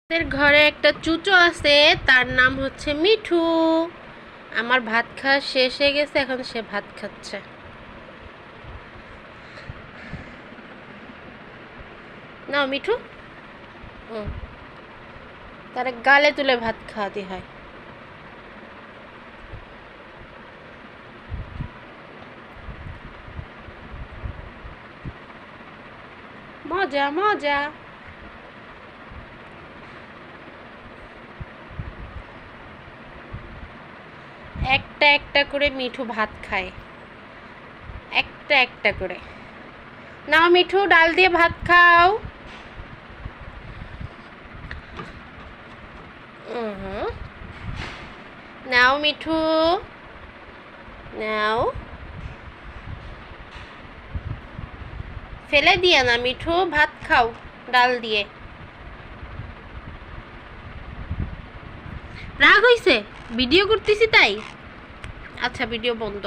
আমাদের ঘরে একটা চুচো আছে, তার নাম হচ্ছে মিঠু। আমার ভাত খাওয়া শেষ হয়ে গেছে, এখন সে ভাত খাচ্ছে। নাও মিঠু। তার গালে তুলে ভাত খাওয়াতে হয়। মজা মজা। একটা একটা করে মিঠু ভাত খায়, একটা একটা করে। নাও মিঠু, ডাল দিয়ে ভাত খাও। নাও মিঠু, নাও। ফেলে দিয়া না মিঠু, ভাত খাও ডাল দিয়ে। রাগ হইছে? ভিডিও করতেছি তাই? আচ্ছা, ভিডিও বন্ধ।